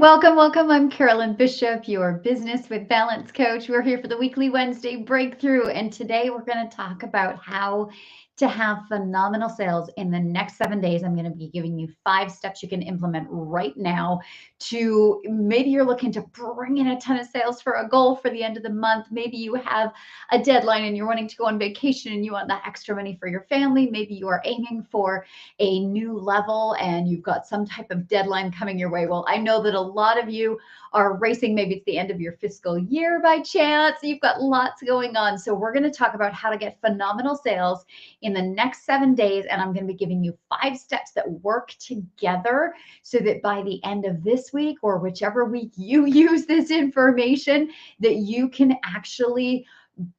welcome, welcome. I'm Carolyn Bishop, your Business with Balance coach. We're here for the weekly Wednesday breakthrough, and today we're going to talk about how to have phenomenal sales in the next 7 days. I'm going to be giving you 5 steps you can implement right now to maybe you're looking to bring in a ton of sales for a goal for the end of the month. Maybe you have a deadline and you're wanting to go on vacation and you want that extra money for your family. Maybe you are aiming for a new level and you've got some type of deadline coming your way. Well, I know that a lot of you are racing. Maybe it's the end of your fiscal year by chance. You've got lots going on. So we're going to talk about how to get phenomenal sales in the next 7 days. And I'm going to be giving you 5 steps that work together so that by the end of this week or whichever week you use this information, that you can actually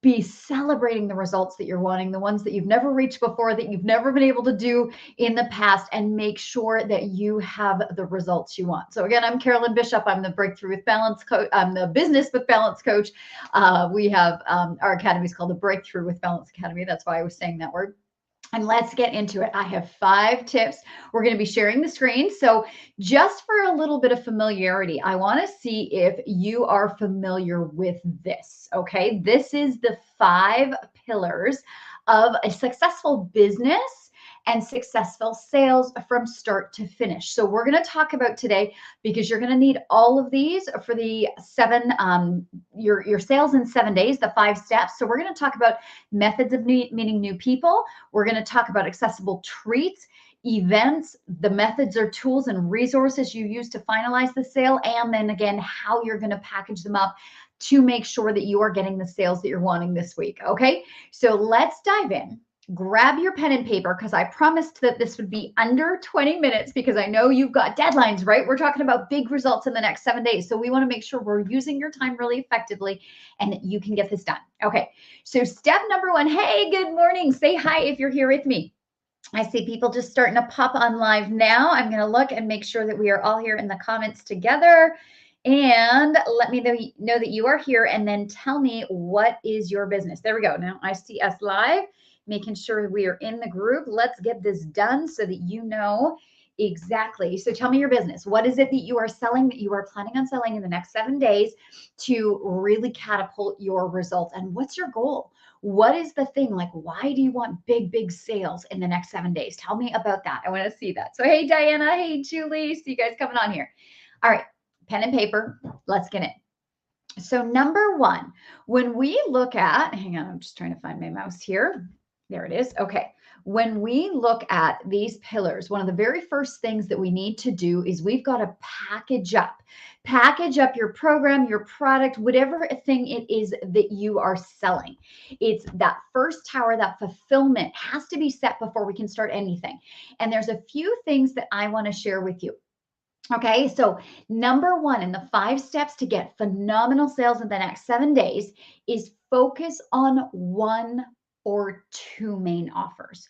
be celebrating the results that you're wanting, the ones that you've never reached before, that you've never been able to do in the past, and make sure that you have the results you want. So again, I'm Carolyn Bishop. I'm the Breakthrough with Balance coach. I'm the Business with Balance coach. We have our academy is called the Breakthrough with Balance Academy. That's why I was saying that word. And let's get into it. I have 5 tips. We're going to be sharing the screen. So just for a little bit of familiarity, I want to see if you are familiar with this. Okay. This is the 5 pillars of a successful business and successful sales from start to finish. So we're going to talk about today, because you're going to need all of these for the your sales in 7 days, the 5 steps. So we're going to talk about methods of meeting new people. We're going to talk about accessible treats, events, the methods or tools and resources you use to finalize the sale, and then again, how you're going to package them up to make sure that you are getting the sales that you're wanting this week. Okay, so let's dive in. Grab your pen and paper, because I promised that this would be under 20 minutes because I know you've got deadlines, right? We're talking about big results in the next 7 days. So we want to make sure we're using your time really effectively and that you can get this done. Okay, so step number 1. Hey, good morning. Say hi if you're here with me. I see people just starting to pop on live now. I'm going to look and make sure that we are all here in the comments together. And let me know that you are here, and then tell me, what is your business? There we go. Now I see us live, making sure we are in the group. Let's get this done so that you know exactly. So tell me your business. What is it that you are selling, that you are planning on selling in the next 7 days to really catapult your results? And what's your goal? What is the thing? Like, why do you want big sales in the next 7 days? Tell me about that. I want to see that. So, hey, Diana. Hey, Julie. See you guys coming on here. All right. Pen and paper. Let's get in. So number 1, when we look at, hang on, I'm just trying to find my mouse here. There it is. Okay. When we look at these pillars, one of the very first things that we need to do is we've got to package up your program, your product, whatever thing it is that you are selling. It's that first tower, that fulfillment has to be set before we can start anything. And there's a few things that I want to share with you. Okay, so number 1 in the 5 steps to get phenomenal sales in the next 7 days is focus on 1 or 2 main offers.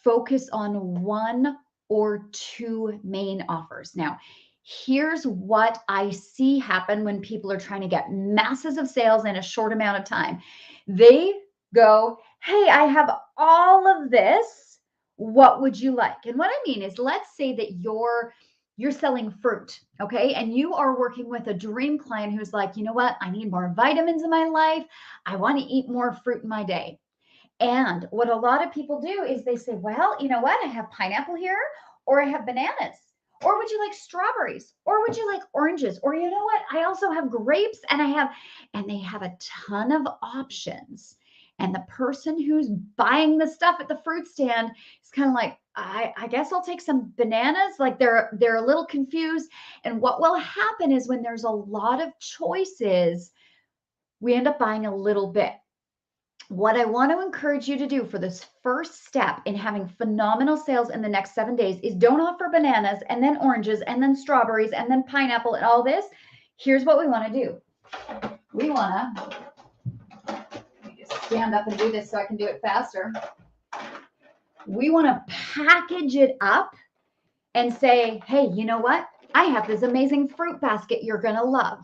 Focus on 1 or 2 main offers. Now, here's what I see happen when people are trying to get masses of sales in a short amount of time. They go, hey, I have all of this. What would you like? And what I mean is, let's say that you're selling fruit, okay? And you are working with a dream client who's like, you know what? I need more vitamins in my life. I want to eat more fruit in my day. And what a lot of people do is they say, well, you know what? I have pineapple here, or I have bananas, or would you like strawberries, or would you like oranges? Or you know what? I also have grapes, and they have a ton of options. And the person who's buying the stuff at the fruit stand is kind of like, I guess I'll take some bananas. Like they're a little confused. And what will happen is, when there's a lot of choices, we end up buying a little bit. What I want to encourage you to do for this first step in having phenomenal sales in the next 7 days is, don't offer bananas and then oranges and then strawberries and then pineapple and all this. Here's what we want to do. We want to, let me just stand up and do this so I can do it faster. We want to package it up and say, hey, you know what? I have this amazing fruit basket you're going to love.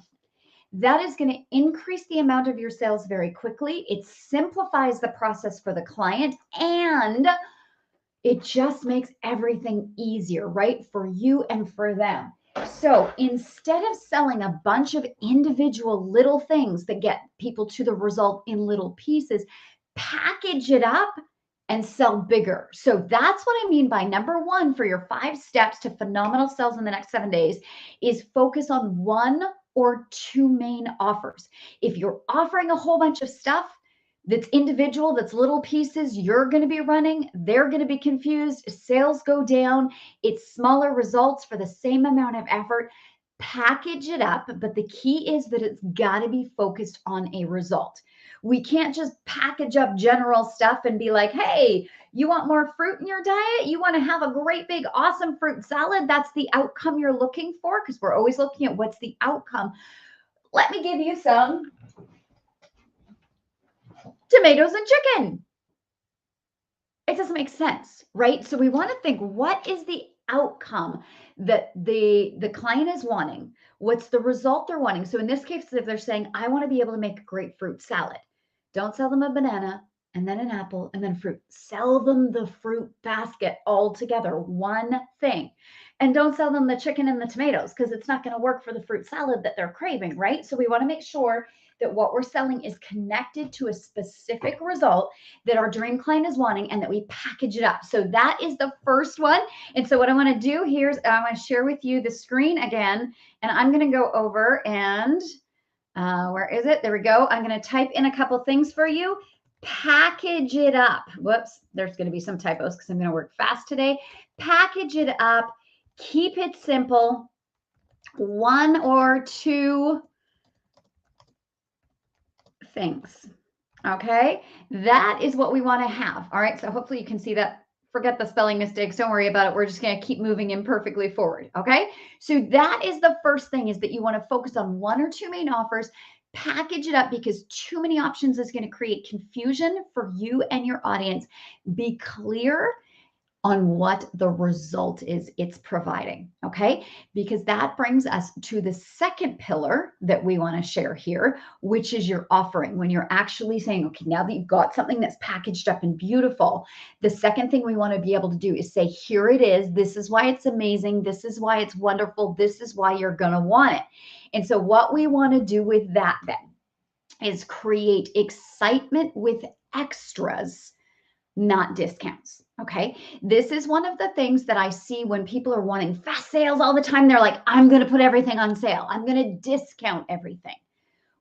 That is going to increase the amount of your sales very quickly. It simplifies the process for the client, and it just makes everything easier, right? For you and for them. So instead of selling a bunch of individual little things that get people to the result in little pieces, package it up and sell bigger. So that's what I mean by number one for your 5 steps to phenomenal sales in the next 7 days is focus on one or two main offers. If you're offering a whole bunch of stuff, that's individual, that's little pieces, you're going to be running, they're going to be confused, sales go down, it's smaller results for the same amount of effort. Package it up, but the key is that it's got to be focused on a result. We can't just package up general stuff and be like, hey, you want more fruit in your diet? You want to have a great big awesome fruit salad? That's the outcome you're looking for, because we're always looking at what's the outcome. Let me give you some tomatoes and chicken. It doesn't make sense, right? So we want to think, what is the outcome that the client is wanting? What's the result they're wanting? So in this case, if they're saying, I want to be able to make a great fruit salad, don't sell them a banana and then an apple and then fruit. Sell them the fruit basket all together, one thing. And don't sell them the chicken and the tomatoes, because it's not going to work for the fruit salad that they're craving, right? So we want to make sure that what we're selling is connected to a specific result that our dream client is wanting, and that we package it up. So that is the first one. And so what I want to do here is I want to share with you the screen again, and I'm going to go over and where is it? There we go. I'm going to type in a couple things for you. Package it up. Whoops, there's going to be some typos because I'm going to work fast today. Package it up. Keep it simple. One or two things. Okay, that is what we want to have. All right, so hopefully you can see that. Forget the spelling mistakes. Don't worry about it. We're just going to keep moving imperfectly forward. Okay, so that is the first thing, is that you want to focus on one or two main offers. Package it up, because too many options is going to create confusion for you and your audience. Be clear on what the result is it's providing, okay? Because that brings us to the second pillar that we want to share here, which is your offering. When you're actually saying, okay, now that you've got something that's packaged up and beautiful, the second thing we want to be able to do is say, here it is. This is why it's amazing. This is why it's wonderful. This is why you're going to want it. And so what we want to do with that then is create excitement with extras, not discounts. Okay. This is one of the things that I see when people are wanting fast sales all the time. They're like, I'm going to put everything on sale. I'm going to discount everything.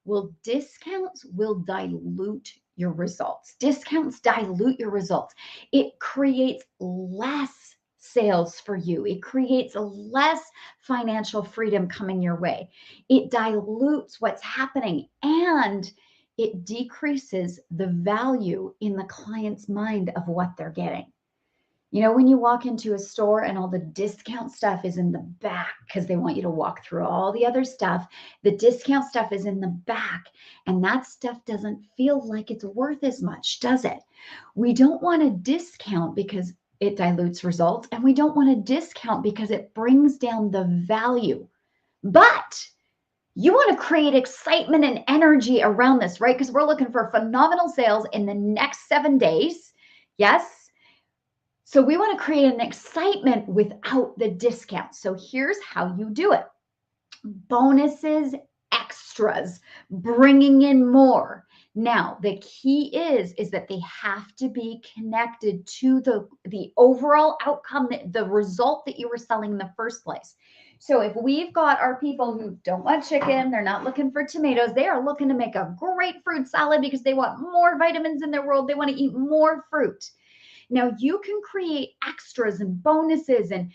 Well, discounts will dilute your results. Discounts dilute your results. It creates less sales for you. It creates less financial freedom coming your way. It dilutes what's happening, and it decreases the value in the client's mind of what they're getting. You know, when you walk into a store and all the discount stuff is in the back because they want you to walk through all the other stuff, the discount stuff is in the back, and that stuff doesn't feel like it's worth as much, does it? We don't want to discount because it dilutes results, and we don't want to discount because it brings down the value. But you want to create excitement and energy around this, right? Because we're looking for phenomenal sales in the next 7 days. Yes. So we want to create an excitement without the discount. So here's how you do it. Bonuses, extras, bringing in more. Now, the key is that they have to be connected to the overall outcome, the result that you were selling in the first place. So if we've got our people who don't want chicken, they're not looking for tomatoes, they are looking to make a great fruit salad because they want more vitamins in their world, they want to eat more fruit. Now you can create extras and bonuses and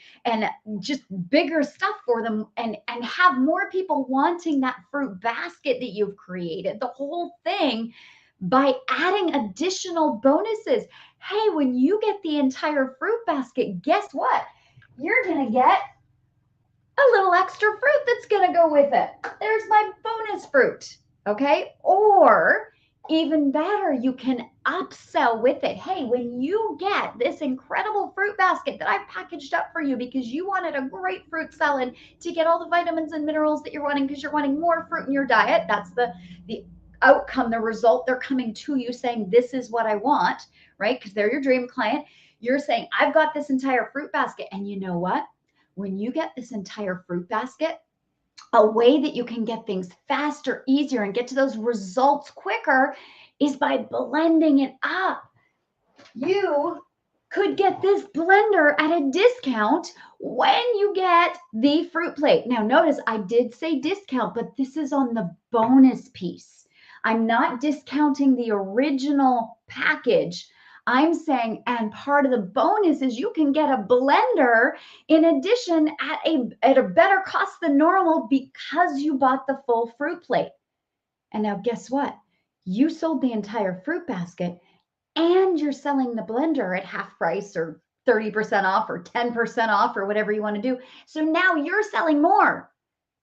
just bigger stuff for them, and have more people wanting that fruit basket that you've created, the whole thing, by adding additional bonuses. Hey, when you get the entire fruit basket, guess what? You're going to get a little extra fruit that's going to go with it. There's my bonus fruit. Okay. Or even better, you can upsell with it. Hey, when you get this incredible fruit basket that I've packaged up for you because you wanted a great fruit salad to get all the vitamins and minerals that you're wanting because you're wanting more fruit in your diet. That's the outcome, the result. They're coming to you saying, this is what I want, right? Because they're your dream client. You're saying, I've got this entire fruit basket. And you know what? when you get this entire fruit basket, a way that you can get things faster, easier, and get to those results quicker is by blending it up. You could get this blender at a discount when you get the fruit plate. Now, notice I did say discount, but this is on the bonus piece. I'm not discounting the original package. I'm saying, and part of the bonus is you can get a blender in addition at a better cost than normal because you bought the full fruit plate. And now guess what? You sold the entire fruit basket and you're selling the blender at half price or 30% off or 10% off or whatever you want to do. So now you're selling more.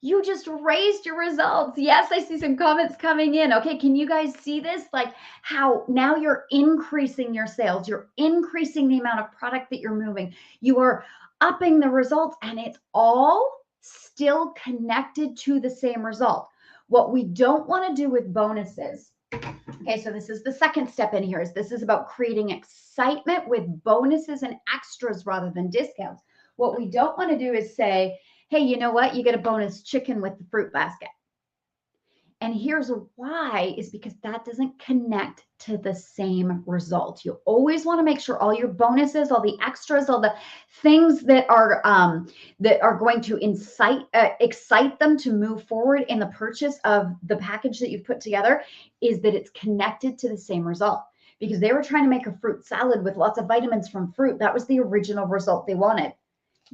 You just raised your results. Yes, I see some comments coming in. Okay, can you guys see this? Like how now you're increasing your sales. You're increasing the amount of product that you're moving. You are upping the results, and it's all still connected to the same result. What we don't want to do with bonuses. Okay, so this is the second step in here. This is about creating excitement with bonuses and extras rather than discounts. What we don't want to do is say, hey, you know what? You get a bonus chicken with the fruit basket. And here's why, is because that doesn't connect to the same result. You always want to make sure all your bonuses, all the extras, all the things that are going to excite them to move forward in the purchase of the package that you've put together, is that it's connected to the same result. Because they were trying to make a fruit salad with lots of vitamins from fruit. That was the original result they wanted.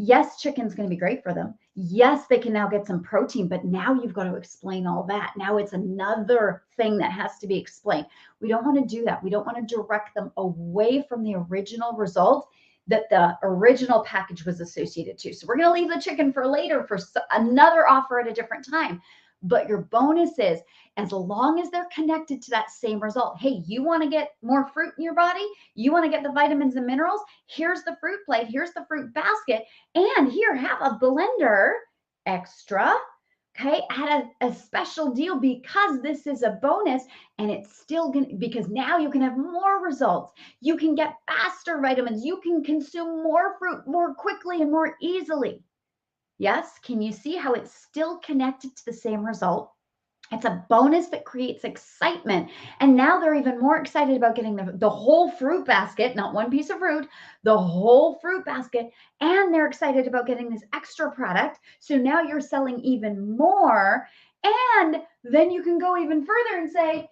Yes, chicken's going to be great for them. Yes, they can now get some protein, but now you've got to explain all that. Now it's another thing that has to be explained. We don't want to do that. We don't want to direct them away from the original result that the original package was associated to. So we're going to leave the chicken for later for another offer at a different time. But your bonuses, as long as they're connected to that same result. Hey, you want to get more fruit in your body? You want to get the vitamins and minerals? Here's the fruit plate. Here's the fruit basket. And here, have a blender extra, okay, at a special deal, because this is a bonus, and it's still going to, because now you can have more results. You can get faster vitamins. You can consume more fruit more quickly and more easily. Yes, can you see how it's still connected to the same result? It's a bonus that creates excitement. And now they're even more excited about getting the whole fruit basket, not one piece of fruit, the whole fruit basket. And they're excited about getting this extra product. So now you're selling even more. And then you can go even further and say,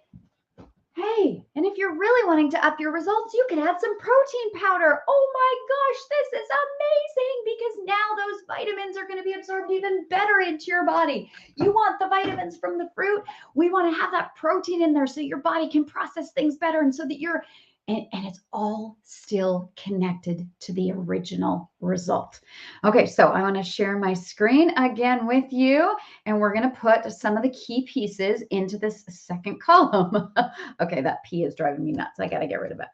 hey, and if you're really wanting to up your results, you can add some protein powder. Oh my gosh, this is amazing, because now those vitamins are going to be absorbed even better into your body. You want the vitamins from the fruit. We want to have that protein in there so your body can process things better, and so that you're, and it's all still connected to the original result. Okay, so I want to share my screen again with you, and we're going to put some of the key pieces into this second column. Okay, that P is driving me nuts. I got to get rid of it.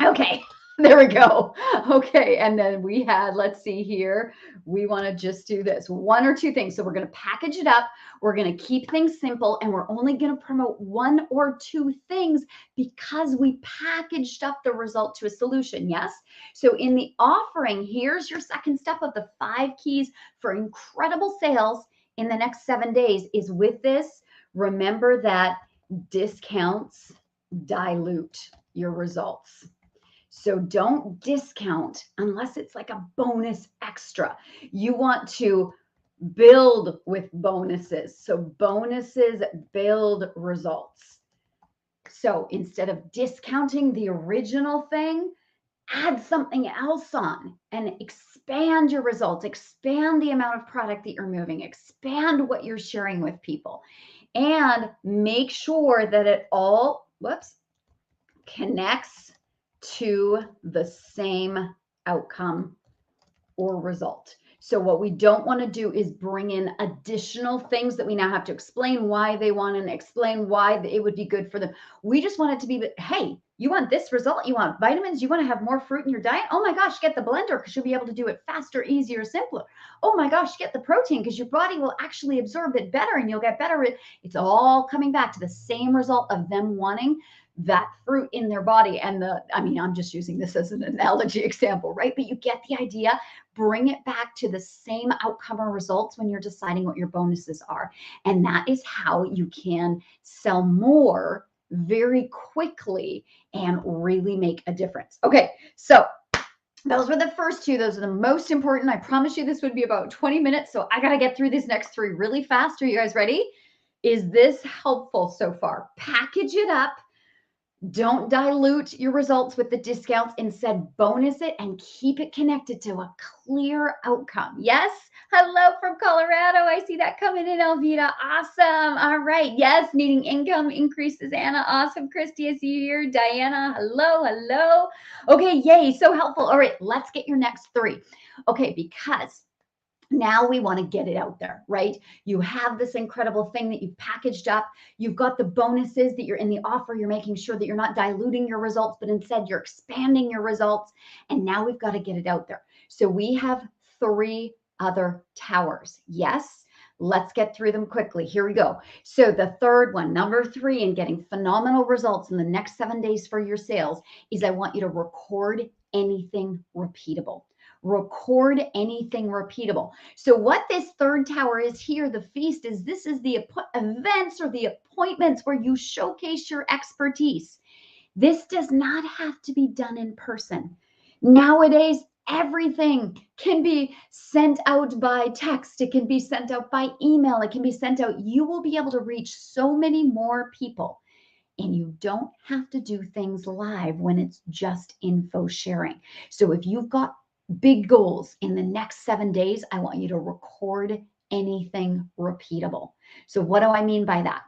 Okay, there we go. Okay, and then we had, let's see here, we want to just do this one or two things. So we're going to package it up. We're going to keep things simple, and we're only going to promote one or two things because we packaged up the result to a solution. Yes. So in the offering, here's your second step of the 5 keys for incredible sales in the next 7 days is with this. Remember that discounts dilute your results. So don't discount unless it's like a bonus extra. You want to build with bonuses. So bonuses build results. So instead of discounting the original thing, add something else on and expand your results, expand the amount of product that you're moving, expand what you're sharing with people, and make sure that it all, connects to the same outcome or result. So what we don't want to do is bring in additional things that we now have to explain why they want and explain why it would be good for them. We just want it to be, hey, you want this result? You want vitamins? You want to have more fruit in your diet? Oh my gosh, get the blender because you'll be able to do it faster, easier, simpler. Oh my gosh, get the protein because your body will actually absorb it better and you'll get better. It's all coming back to the same result of them wanting that fruit in their body. And I'm just using this as an analogy example, right? But you get the idea. Bring it back to the same outcome or results when you're deciding what your bonuses are. And that is how you can sell more very quickly and really make a difference. Okay, so those were the first two. Those are the most important. I promise you this would be about 20 minutes. So I got to get through these next three really fast. Are you guys ready? Is this helpful so far? Package it up. Don't dilute your results with the discounts. Instead, bonus it and keep it connected to a clear outcome. Yes? Hello from Colorado. I see that coming in, Elvita. Awesome. All right. Yes, needing income increases, Anna. Awesome. Christy, I see you here. Diana, hello, hello. Okay, yay. So helpful. All right, let's get your next three. Okay, because now we want to get it out there, right? You have this incredible thing that you've packaged up. You've got the bonuses that you're in the offer. You're making sure that you're not diluting your results, but instead you're expanding your results. And now we've got to get it out there. So we have three other towers. Yes. Let's get through them quickly. Here we go. So the third one, number three, in getting phenomenal results in the next 7 days for your sales is I want you to record anything repeatable. Record anything repeatable. So what this third tower is here, the feast, is this is the events or the appointments where you showcase your expertise. This does not have to be done in person. Nowadays, everything can be sent out by text. It can be sent out by email. It can be sent out. You will be able to reach so many more people. And you don't have to do things live when it's just info sharing. So if you've got big goals in the next 7 days, I want you to record anything repeatable. So what do I mean by that?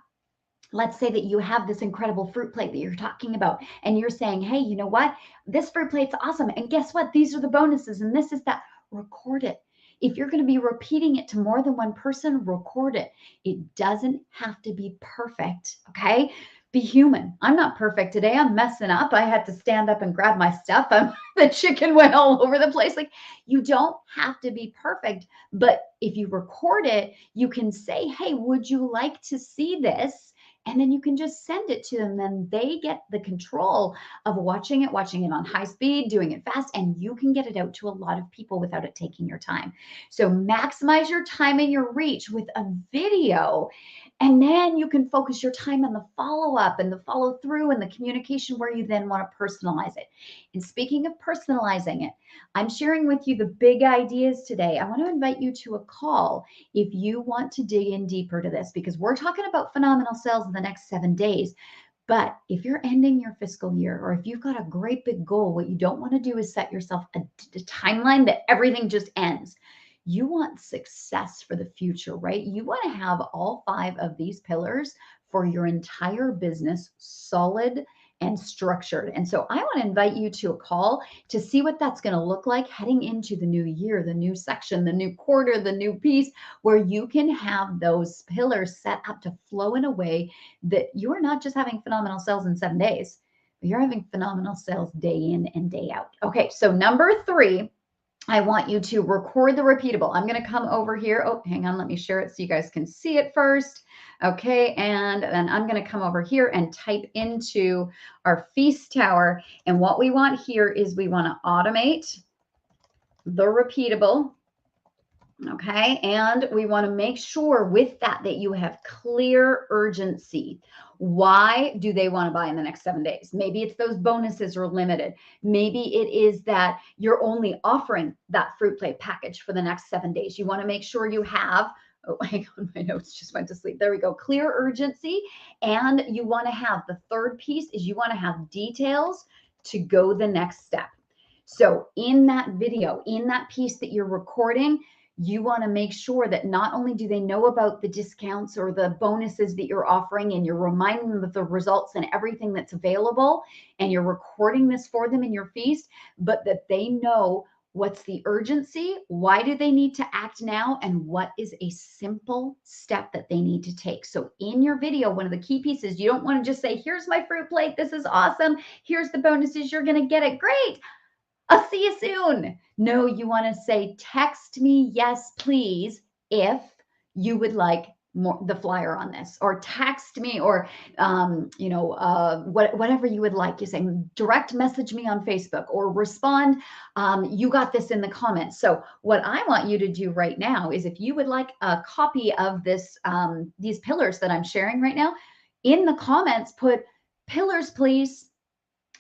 Let's say that you have this incredible fruit plate that you're talking about, and you're saying, hey, you know what? This fruit plate's awesome. And guess what? These are the bonuses, and this is that. Record it. If you're going to be repeating it to more than one person, record it. It doesn't have to be perfect, okay? Be human. I'm not perfect today. I'm messing up. I had to stand up and grab my stuff. The chicken went all over the place. Like, you don't have to be perfect, but if you record it, you can say, hey, would you like to see this? And then you can just send it to them, and they get the control of watching it on high speed, doing it fast, and you can get it out to a lot of people without it taking your time. So maximize your time and your reach with a video. And then you can focus your time on the follow-up and the follow-through and the communication where you then want to personalize it. And speaking of personalizing it, I'm sharing with you the big ideas today. I want to invite you to a call if you want to dig in deeper to this, because we're talking about phenomenal sales in the next 7 days. But if you're ending your fiscal year, or if you've got a great big goal, what you don't want to do is set yourself a timeline that everything just ends. You want success for the future, right? You want to have all 5 of these pillars for your entire business solid and structured. And so I want to invite you to a call to see what that's going to look like heading into the new year, the new section, the new quarter, the new piece, where you can have those pillars set up to flow in a way that you're not just having phenomenal sales in 7 days, but you're having phenomenal sales day in and day out. Okay, so number 3, I want you to record the repeatable. I'm going to come over here. Oh, hang on. Let me share it so you guys can see it first. Okay. And then I'm going to come over here and type into our feast tower. And what we want here is we want to automate the repeatable. Okay. And we want to make sure with that you have clear urgency. Why do they want to buy in the next 7 days? Maybe it's those bonuses are limited. Maybe it is that you're only offering that fruit plate package for the next 7 days. You want to make sure you have, oh, hang on, my notes just went to sleep. There we go. Clear urgency. And you want to have the third piece is you want to have details to go the next step. So in that video, in that piece that you're recording, you want to make sure that not only do they know about the discounts or the bonuses that you're offering, and you're reminding them of the results and everything that's available, and you're recording this for them in your feast, but that they know what's the urgency, why do they need to act now, and what is a simple step that they need to take. So in your video, one of the key pieces, you don't want to just say, here's my fruit plate, this is awesome, here's the bonuses, you're going to get it, great, I'll see you soon. No, you want to say, text me, yes, please, if you would like the flyer on this, or text me, or whatever you would like. You say direct message me on Facebook, or respond, you got this in the comments. So what I want you to do right now is, if you would like a copy of this, these pillars that I'm sharing right now, in the comments, put pillars, please.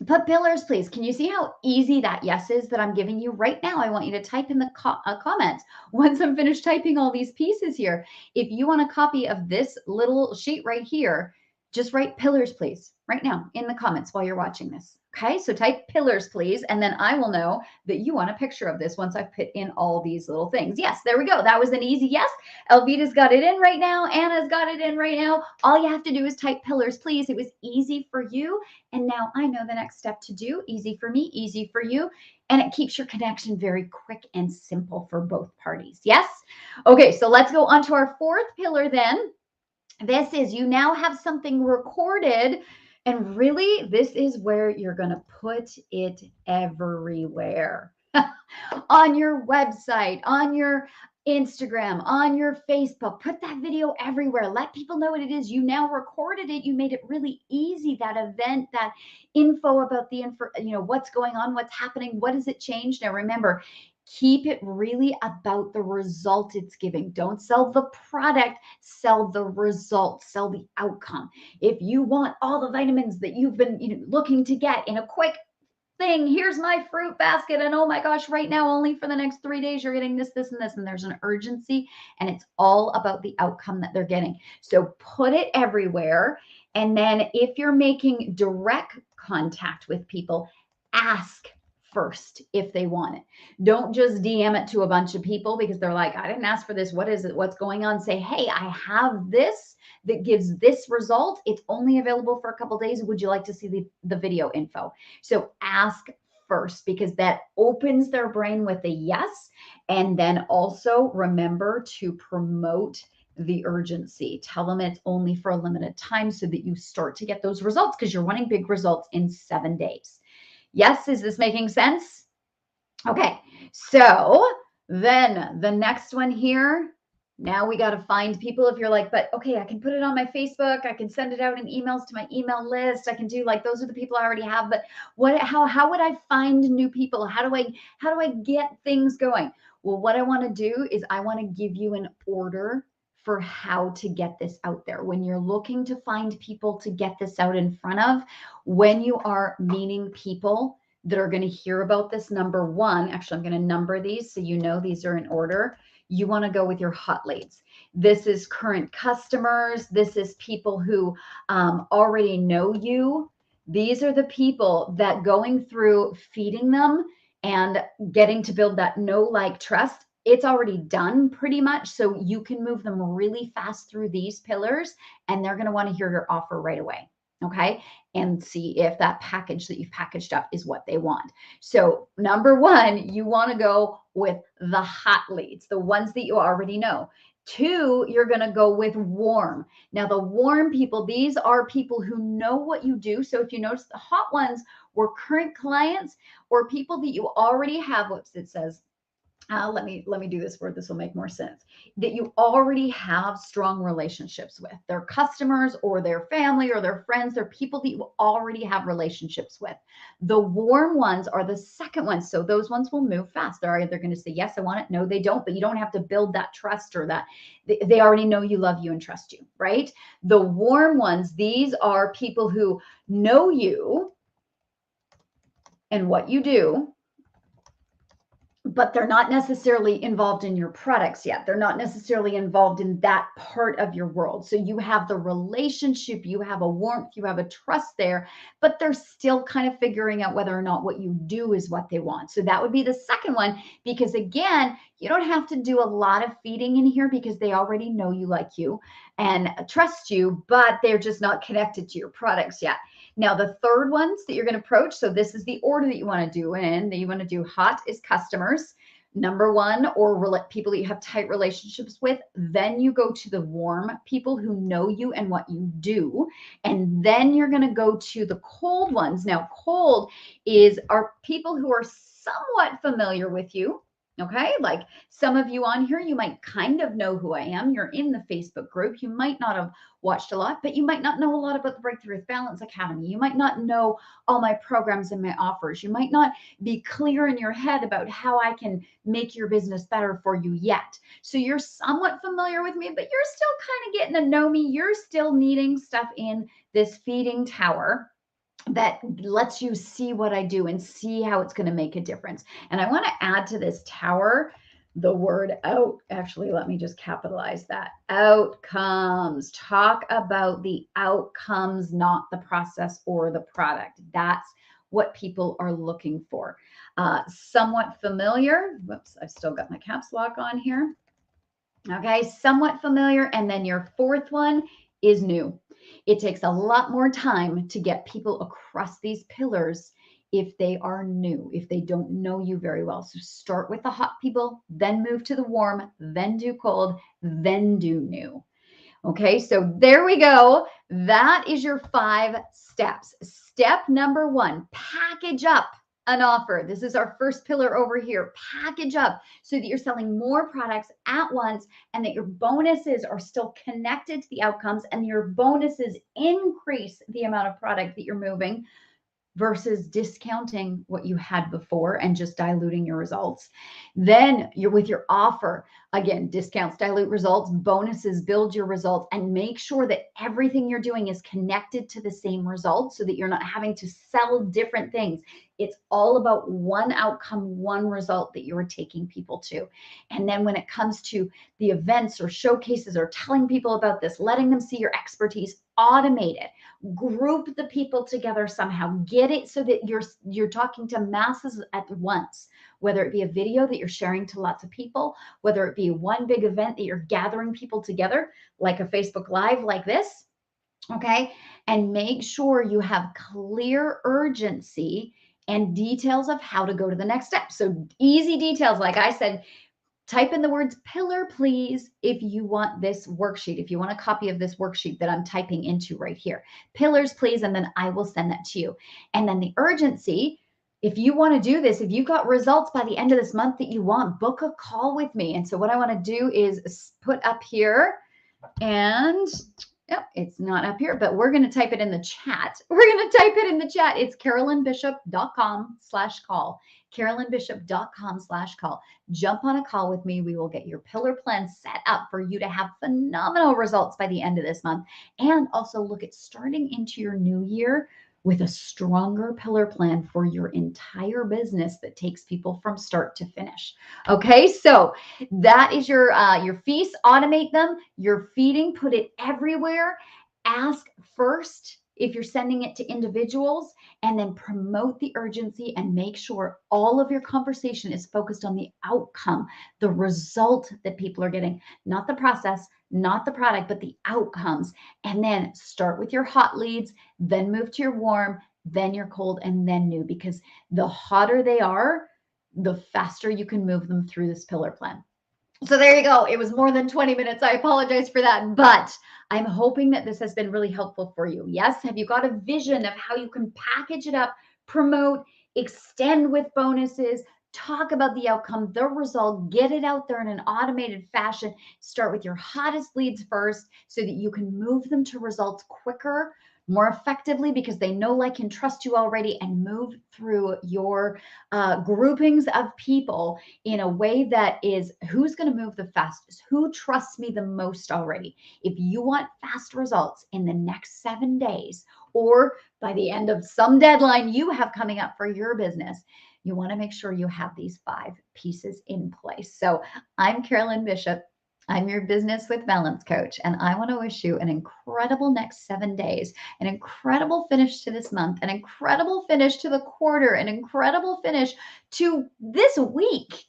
Put pillars, please. Can you see how easy that yes is that I'm giving you right now? I want you to type in the comments. Once I'm finished typing all these pieces here, if you want a copy of this little sheet right here, just write pillars, please, right now in the comments while you're watching this. Okay, so type pillars, please, and then I will know that you want a picture of this once I've put in all these little things. Yes, there we go. That was an easy yes. Elvita's got it in right now. Anna's got it in right now. All you have to do is type pillars, please. It was easy for you. And now I know the next step to do. Easy for me, easy for you. And it keeps your connection very quick and simple for both parties. Yes? Okay, so let's go on to our fourth pillar then. This is, you now have something recorded. And really, this is where you're going to put it everywhere. On your website, on your Instagram, on your Facebook. Put that video everywhere. Let people know what it is. You now recorded it. You made it really easy. That event, that info about the what's going on, what's happening, what does it change? Now remember, keep it really about the result it's giving. Don't sell the product, sell the result, sell the outcome. If you want all the vitamins that you've been looking to get in a quick thing, here's my fruit basket, and oh my gosh, right now, only for the next 3 days, you're getting this, this, and this, and there's an urgency, and it's all about the outcome that they're getting. So put it everywhere. And then if you're making direct contact with people, ask first if they want it. Don't just DM it to a bunch of people because they're like, I didn't ask for this. What is it? What's going on? Say, hey, I have this that gives this result. It's only available for a couple of days. Would you like to see the video info? So ask first, because that opens their brain with a yes. And then also remember to promote the urgency. Tell them it's only for a limited time so that you start to get those results, because you're wanting big results in 7 days. Yes, is this making sense? Okay, so then the next one here, now we got to find people. If you're like, but okay, I can put it on my Facebook, I can send it out in emails to my email list, I can do, like, those are the people I already have, but how would I find new people? How do I get things going? Well, what I want to do is I want to give you an order for how to get this out there. When you're looking to find people to get this out in front of, when you are meeting people that are going to hear about this, number one, actually, I'm going to number these so you know these are in order. You want to go with your hot leads. This is current customers. This is people who already know you. These are the people that going through feeding them and getting to build that know, like, trust, it's already done pretty much. So you can move them really fast through these pillars, and they're going to want to hear your offer right away. Okay. And see if that package that you've packaged up is what they want. So number one, you want to go with the hot leads, the ones that you already know. Two, you're going to go with warm. Now, the warm people, these are people who know what you do. So if you notice, the hot ones were current clients or people that you already have. Whoops, it says, let me do this word. This will make more sense. That you already have strong relationships with. They're customers or their family or their friends. They're people that you already have relationships with. The warm ones are the second ones. So those ones will move fast. They're either going to say, yes, I want it. No, they don't. But you don't have to build that trust, or that they already know you, love you, and trust you, right? The warm ones, these are people who know you and what you do, but they're not necessarily involved in your products yet. They're not necessarily involved in that part of your world. So you have the relationship, you have a warmth, you have a trust there, but they're still kind of figuring out whether or not what you do is what they want. So that would be the second one, because again, you don't have to do a lot of feeding in here because they already know you, like you, and trust you, but they're just not connected to your products yet. Now, the third ones that you're going to approach, so this is the order that you want to do in, that you want to do hot is customers, number one, or people that you have tight relationships with. Then you go to the warm, people who know you and what you do. And then you're going to go to the cold ones. Now, cold are people who are somewhat familiar with you, Okay, like some of you on here, you might kind of know who I am. You're in the Facebook group. You might not have watched a lot, but you might not know a lot about the Breakthrough with Balance Academy. You might not know all my programs and my offers. You might not be clear in your head about how I can make your business better for you yet. So you're somewhat familiar with me, but you're still kind of getting to know me. You're still needing stuff in this feeding tower that lets you see what I do and see how it's going to make a difference. And I want to add to this tower the word out. Actually, let me just capitalize that. Outcomes. Talk about the outcomes, not the process or the product. That's what people are looking for. Somewhat familiar. Whoops, I've still got my caps lock on here. Okay, somewhat familiar. And then your fourth one is new. It takes a lot more time to get people across these pillars if they are new, if they don't know you very well. So start with the hot people, then move to the warm, then do cold, then do new. Okay, so there we go. That is your 5 steps. Step number 1, package up an offer. This is our first pillar over here. Package up so that you're selling more products at once and that your bonuses are still connected to the outcomes and your bonuses increase the amount of product that you're moving versus discounting what you had before and just diluting your results. Then you're with your offer. Again, discounts dilute results, bonuses build your results, and make sure that everything you're doing is connected to the same result so that you're not having to sell different things. It's all about one outcome, one result that you're taking people to. And then when it comes to the events or showcases or telling people about this, letting them see your expertise, automate it. Group the people together somehow. Get it so that you're talking to masses at once, whether it be a video that you're sharing to lots of people, whether it be one big event that you're gathering people together, like a Facebook Live like this. Okay. And make sure you have clear urgency and details of how to go to the next step. So easy details, like I said, type in the words pillar, please, if you want this worksheet, if you want a copy of this worksheet that I'm typing into right here. Pillars, please, and then I will send that to you. And then the urgency, if you want to do this, if you've got results by the end of this month that you want, book a call with me. And so what I want to do is put up here and yep, it's not up here, but we're going to type it in the chat. We're going to type it in the chat. It's carolynbishop.com/call. carolynbishop.com/call. Jump on a call with me. We will get your pillar plan set up for you to have phenomenal results by the end of this month. And also look at starting into your new year with a stronger pillar plan for your entire business that takes people from start to finish. Okay, so that is your feast. Automate them. Your feeding, put it everywhere. Ask first if you're sending it to individuals, and then promote the urgency and make sure all of your conversation is focused on the outcome, the result that people are getting, not the process, not the product, but the outcomes. And then start with your hot leads, then move to your warm, then your cold, and then new, because the hotter they are, the faster you can move them through this pillar plan. So there you go. It was more than 20 minutes. I apologize for that, but I'm hoping that this has been really helpful for you. Yes. Have you got a vision of how you can package it up, promote, extend with bonuses, talk about the outcome, the result, get it out there in an automated fashion. Start with your hottest leads first so that you can move them to results quicker, more effectively, because they know, like, and trust you already, and move through your groupings of people in a way that is who's going to move the fastest, who trusts me the most already. If you want fast results in the next 7 days, or by the end of some deadline you have coming up for your business, you want to make sure you have these 5 pieces in place. So I'm Carolyn Bishop. I'm your business with balance coach, and I want to wish you an incredible next 7 days, an incredible finish to this month, an incredible finish to the quarter, an incredible finish to this week.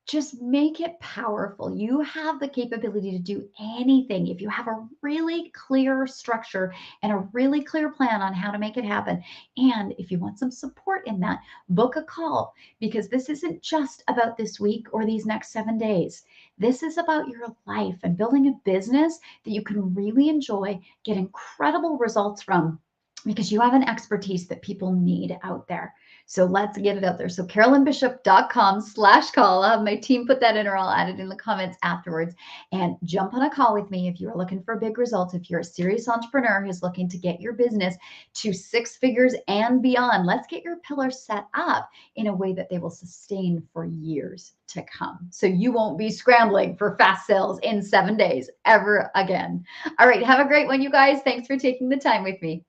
Just make it powerful. You have the capability to do anything if you have a really clear structure and a really clear plan on how to make it happen. And if you want some support in that, book a call, because this isn't just about this week or these next 7 days. This is about your life and building a business that you can really enjoy, get incredible results from, because you have an expertise that people need out there. So let's get it out there. So carolynbishop.com/call. I'll have my team put that in, or I'll add it in the comments afterwards. And jump on a call with me if you're looking for big results. If you're a serious entrepreneur who's looking to get your business to 6 figures and beyond, let's get your pillars set up in a way that they will sustain for years to come. So you won't be scrambling for fast sales in 7 days ever again. All right. Have a great one, you guys. Thanks for taking the time with me.